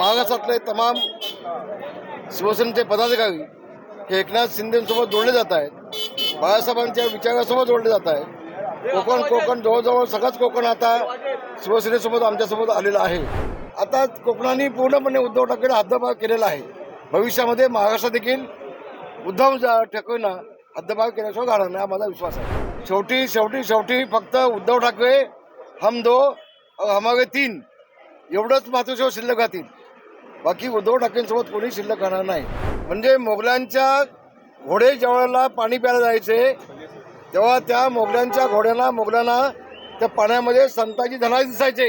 महाराष्ट्रातले तमाम शिवसेनेचे पदाधिकारी हे एकनाथ शिंदेसोबत जोडले जात आहेत, बाळासाहेबांच्या विचारासोबत जोडले जात आहेत। कोकण जवळजवळ सगळंच कोकण आता शिवसेनेसोबत आमच्यासोबत आलेलं आहे। आता कोकणाने पूर्णपणे उद्धव ठाकरे हद्दपार केलेला आहे। भविष्यामध्ये महाराष्ट्रात देखील उद्धव ठाकरेंना हद्दपार केल्याशिवाय राहणार नाही, हा माझा विश्वास आहे। शेवटी फक्त उद्धव ठाकरे हम दो और हमारे तीन एवढंच मातृशेवर शिल्लक राहतील, बाकी उद्धव ठाकरेंसोबत कोणी शिल्लक राहणार नाही। म्हणजे मोगलांच्या घोडे ज्यावेळेला पाणी प्यायला जायचे तेव्हा त्या मोगलांना त्या पाण्यामध्ये संताजी धनाजी दिसायचे।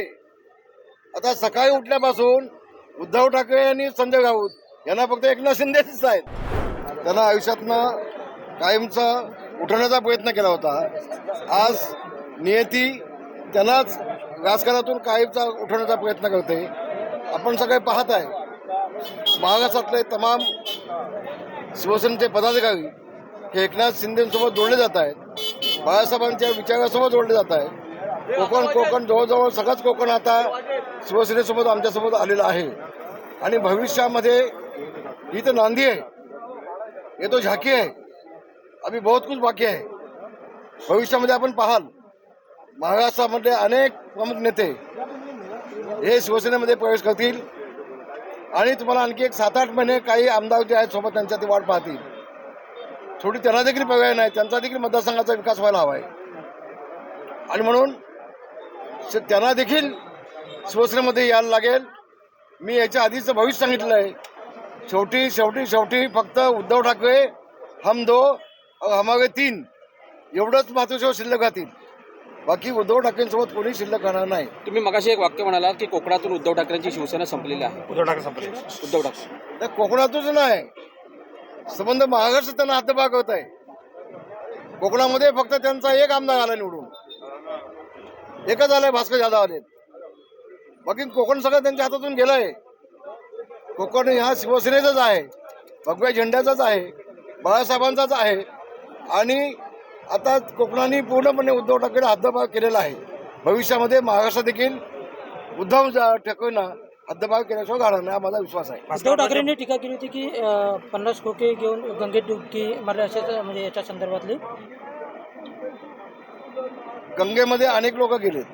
आता सकाळी उठल्यापासून उद्धव ठाकरे आणि संजय राऊत यांना फक्त एकनाथ शिंदे दिसत आहेत। त्यांना आयुष्यातनं कायमचा उठवण्याचा प्रयत्न केला होता, आज नियती त्यांनाच राजकारणातून कायमचा उठवण्याचा प्रयत्न करते। आपण सगळे पाहत आहे, महाराष्ट्रातले तमाम शिवसेनेचे पदाधिकारी हे एकनाथ शिंदेसोबत जोडले जात आहेत, बाळासाहेबांच्या विचारासोबत जोडले जात आहेत। कोकण जवळजवळ सगळंच कोकण आता शिवसेनेसोबत आमच्यासोबत आलेलं आहे। आणि भविष्यामध्ये ही तर नांदी आहे, ये तो झाकी है, अभी बहुत कुछ बाकी आहे। भविष्यामध्ये आपण पाहाल महाराष्ट्रामधले अनेक प्रमुख नेते हे शिवसेनेमध्ये प्रवेश करतील आणि तुम्हाला आणखी एक 7-8 महिने काही आमदार जे आहेत सोबत त्यांच्या ते वाट पाहतील। थोडी त्यांना देखील पर्याय नाही, त्यांचा देखील मतदारसंघाचा विकास व्हायला हवा आहे आणि म्हणून त्यांना देखील शिवसेनेमध्ये यायला लागेल। मी याच्या आधीचं भविष्य सांगितलं आहे। शेवटी फक्त उद्धव ठाकरे हम दो और हमारे तीन एवढंच मातृशेवर शिल्लक राहतील, बाकी उद्धव ठाकरेंसोबत कोणी शिल्लक राहणार नाही। तुम्ही मगाशी एक वाक्य म्हणालात की कोकणातून उद्धव ठाकरेंची शिवसेना संपलेली आहे। उद्धव ठाकरे कोकणातूनच नाही, संबंध महाराष्ट्र त्यांना हद्दपार करत आहे। कोकणामध्ये फक्त त्यांचा एक आमदार आला निवडून, एकच आलाय, भास्कर जाधव आले, बाकी कोकण सगळं त्यांच्या हातातून गेलंय। कोकण हा शिवसेनेचाच आहे, भगव्या झेंड्याचाच आहे, बाळासाहेबांचाच आहे आणि आता कोकणाने पूर्णपणे उद्धव ठाकरे हद्दपार केलेला आहे। भविष्यामध्ये महाराष्ट्रात देखील उद्धव ठाकरेंना हद्दपार केल्याशिवाय राहणार नाही, हा माझा विश्वास आहे। उद्धव ठाकरेंनी टीका केली होती की 50 खोके घेऊन गंगेत डुबकी मारली अशाच म्हणजे याच्या संदर्भातली। गंगेमध्ये अनेक लोक गेलेत,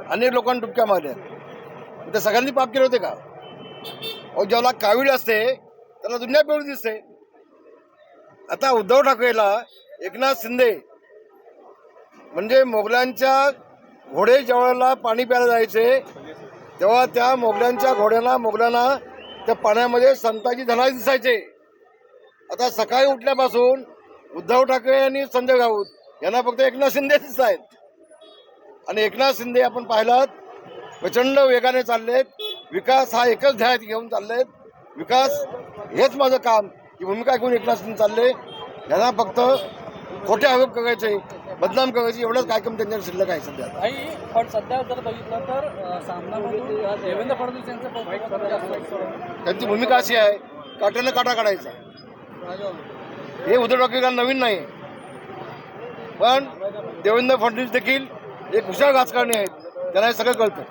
अनेक लोकांनी डुबक्या मारल्या, ते सगळ्यांनी पाप केले होते का? ज्याला कावीळ असते त्याला दुनिया पिवळी दिसते। आता उद्धव ठाकरेला एकनाथ शिंदे म्हणजे मोगलांच्या घोडे ज्यावेळेला पाणी प्यायला जायचे तेव्हा त्या मोगलांना त्या पाण्यामध्ये संताजी धनाजी दिसायचे। आता सकाळी उठल्यापासून उद्धव ठाकरे आणि संजय राऊत यांना फक्त एकनाथ शिंदे दिसत आहेत आणि एकनाथ शिंदे आपण पाहिलात प्रचंड वेगाने चाललेत। विकास हा एकच ध्येय घेऊन चाललेत, विकास हेच माझं काम ही भूमिका घेऊन एकनाथ शिंदे चालले। यांना फक्त खोटे आरोप करायचे, बदनाम करायचे, एवढंच कार्यक्रम त्यांच्या शिल्लक आहे सध्या। पण सध्या जर बघितलं तर सामनामधून देवेंद्र फडणवीस यांचं त्यांची भूमिका अशी आहे, काट्यानं काटा काढायचा। हे उद्धव ठाकरे नवीन नाही, पण देवेंद्र फडणवीस देखील एक हुशार राजकारणी आहेत, त्यांना हे सगळं कळतं।